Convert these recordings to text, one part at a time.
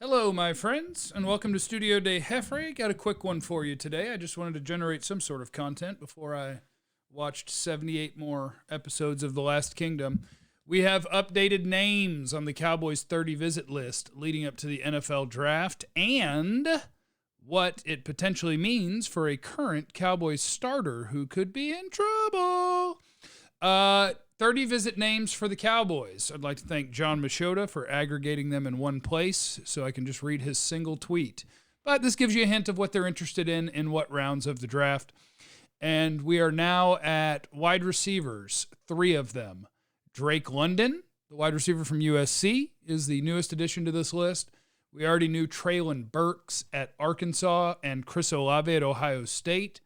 Hello, my friends, and welcome to Studio de Jeffrey. Got a quick one for you today. I just wanted to generate some sort of content before I watched 78 more episodes of The Last Kingdom. We have updated names on the Cowboys 30 visit list leading up to the NFL draft and what it potentially means for a current Cowboys starter who could be in trouble. 30 visit names for the Cowboys. I'd like to thank John Machota for aggregating them in one place so I can just read his single tweet. But this gives you a hint of what they're interested in what rounds of the draft. And we are now at wide receivers, 3 of them. Drake London, the wide receiver from USC, is the newest addition to this list. We already knew Treylon Burks at Arkansas and Chris Olave at Ohio State,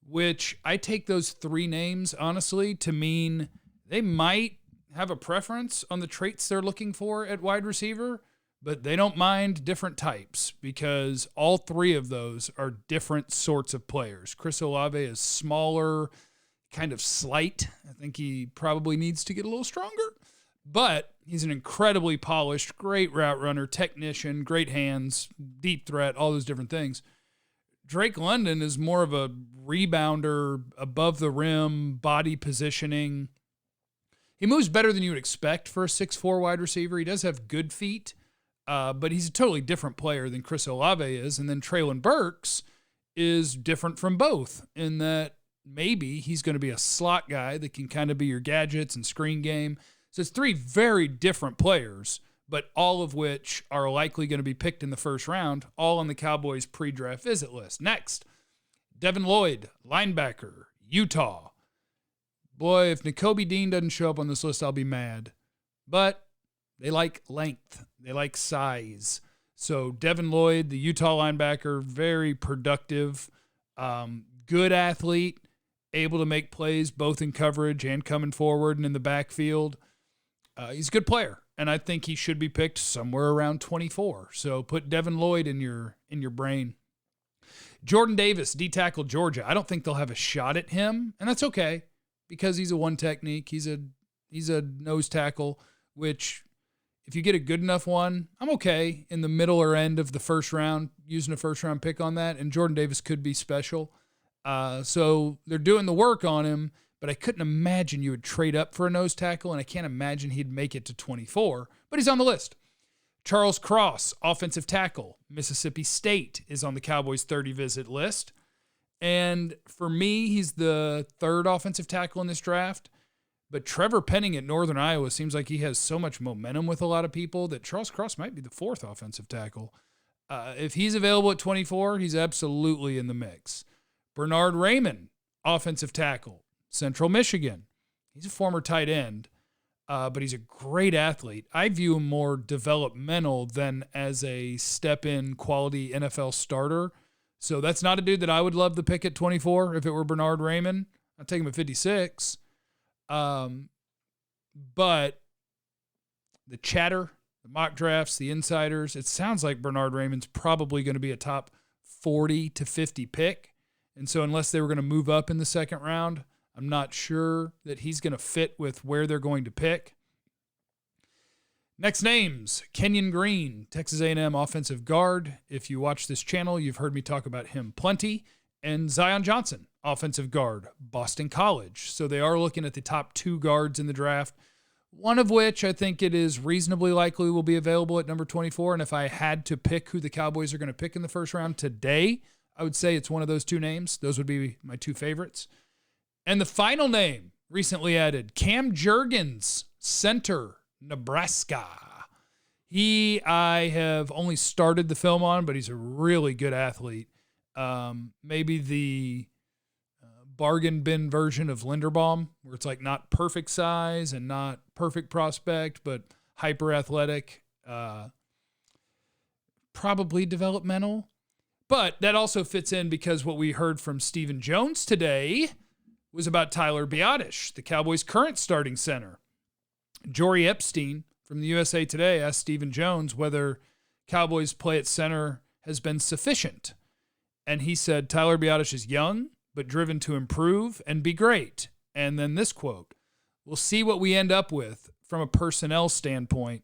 which I take those 3 names, honestly, to mean they might have a preference on the traits they're looking for at wide receiver, but they don't mind different types because all 3 of those are different sorts of players. Chris Olave is smaller, kind of slight. I think he probably needs to get a little stronger, but he's an incredibly polished, great route runner, technician, great hands, deep threat, all those different things. Drake London is more of a rebounder, above the rim, body positioning. He moves better than you would expect for a 6'4 wide receiver. He does have good feet, but he's a totally different player than Chris Olave is. And then Treylon Burks is different from both in that maybe he's going to be a slot guy that can kind of be your gadgets and screen game. So it's 3 very different players, but all of which are likely going to be picked in the first round, all on the Cowboys pre-draft visit list. Next, Devin Lloyd, linebacker, Utah. Boy, if Nakobe Dean doesn't show up on this list, I'll be mad. But they like length. They like size. So Devin Lloyd, the Utah linebacker, very productive, good athlete, able to make plays both in coverage and coming forward and in the backfield. He's a good player, and I think he should be picked somewhere around 24. So put Devin Lloyd in your brain. Jordan Davis, D-tackle Georgia. I don't think they'll have a shot at him, and that's okay because he's a one technique. He's a nose tackle, which if you get a good enough one, I'm okay in the middle or end of the first round, using a first-round pick on that, and Jordan Davis could be special. So they're doing the work on him, but I couldn't imagine you would trade up for a nose tackle, and I can't imagine he'd make it to 24, but he's on the list. Charles Cross, offensive tackle, Mississippi State, is on the Cowboys 30 visit list. And for me, he's the 3rd offensive tackle in this draft. But Trevor Penning at Northern Iowa seems like he has so much momentum with a lot of people that Charles Cross might be the 4th offensive tackle. If he's available at 24, he's absolutely in the mix. Bernard Raymond, offensive tackle, Central Michigan. He's a former tight end, but he's a great athlete. I view him more developmental than as a step-in quality NFL starter. So that's not a dude that I would love to pick at 24 if it were Bernard Raymond. I'd take him at 56. But the chatter, the mock drafts, the insiders, it sounds like Bernard Raymond's probably going to be a top 40 to 50 pick. And so unless they were going to move up in the second round, I'm not sure that he's going to fit with where they're going to pick. Next names, Kenyon Green, Texas A&M offensive guard. If you watch this channel, you've heard me talk about him plenty. And Zion Johnson, offensive guard, Boston College. So they are looking at the top 2 guards in the draft, one of which I think it is reasonably likely will be available at number 24. And if I had to pick who the Cowboys are going to pick in the first round today, I would say it's one of those 2 names. Those would be my 2 favorites. And the final name, recently added, Cam Jurgens, center, Nebraska. I have only started the film on, but he's a really good athlete. Maybe the bargain bin version of Linderbaum, where it's like not perfect size and not perfect prospect, but hyper athletic, probably developmental. But that also fits in because what we heard from Stephen Jones today was about Tyler Biadasz, the Cowboys' current starting center. Jory Epstein from the USA Today asked Stephen Jones whether Cowboys' play at center has been sufficient. And he said, Tyler Biadasz is young, but driven to improve and be great. And then this quote, we'll see what we end up with from a personnel standpoint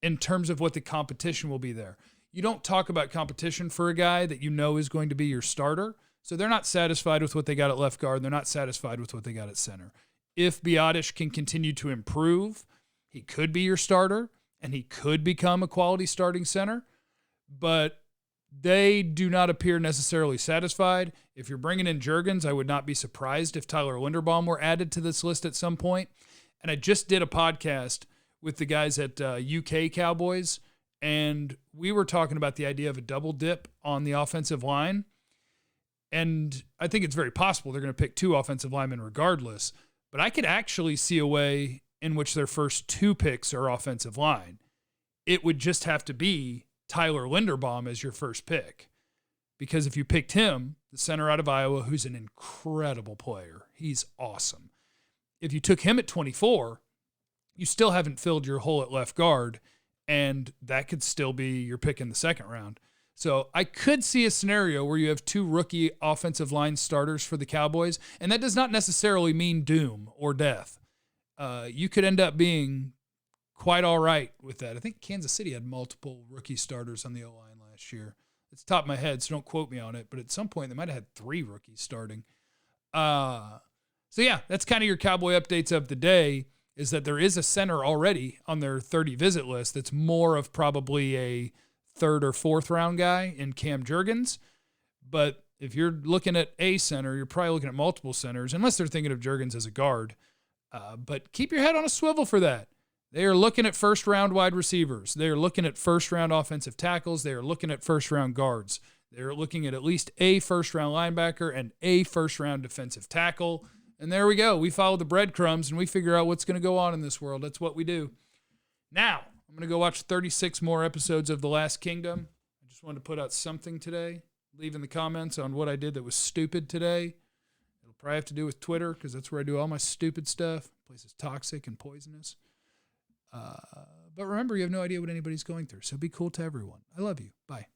in terms of what the competition will be there. you don't talk about competition for a guy that you know is going to be your starter. So they're not satisfied with what they got at left guard. They're not satisfied with what they got at center. If Biadasz can continue to improve, he could be your starter, and he could become a quality starting center. But they do not appear necessarily satisfied. If you're bringing in Juergens, I would not be surprised if Tyler Linderbaum were added to this list at some point. And I just did a podcast with the guys at UK Cowboys, and we were talking about the idea of a double dip on the offensive line. And I think it's very possible they're going to pick 2 offensive linemen regardless. But I could actually see a way in which their first 2 picks are offensive line. It would just have to be Tyler Linderbaum as your first pick. Because if you picked him, the center out of Iowa, who's an incredible player, he's awesome. If you took him at 24, you still haven't filled your hole at left guard, and that could still be your pick in the second round. So I could see a scenario where you have 2 rookie offensive line starters for the Cowboys, and that does not necessarily mean doom or death. You could end up being quite all right with that. I think Kansas City had multiple rookie starters on the O-line last year. It's top of my head, so don't quote me on it, but at some point they might have had 3 rookies starting. So yeah, that's kind of your Cowboy updates of the day, is that there is a center already on their 30 visit list that's more of probably a 3rd or 4th round guy in Cam Juergens. But if you're looking at a center, you're probably looking at multiple centers, unless they're thinking of Juergens as a guard. But keep your head on a swivel for that. They are looking at first-round wide receivers. They are looking at first-round offensive tackles. They are looking at first-round guards. They're looking at least a first-round linebacker and a first-round defensive tackle. And there we go. We follow the breadcrumbs, and we figure out what's going to go on in this world. That's what we do. Now, I'm going to go watch 36 more episodes of The Last Kingdom. I just wanted to put out something today. Leave in the comments on what I did that was stupid today. It'll probably have to do with Twitter, because that's where I do all my stupid stuff. The place is toxic and poisonous. But remember, you have no idea what anybody's going through, so be cool to everyone. I love you. Bye.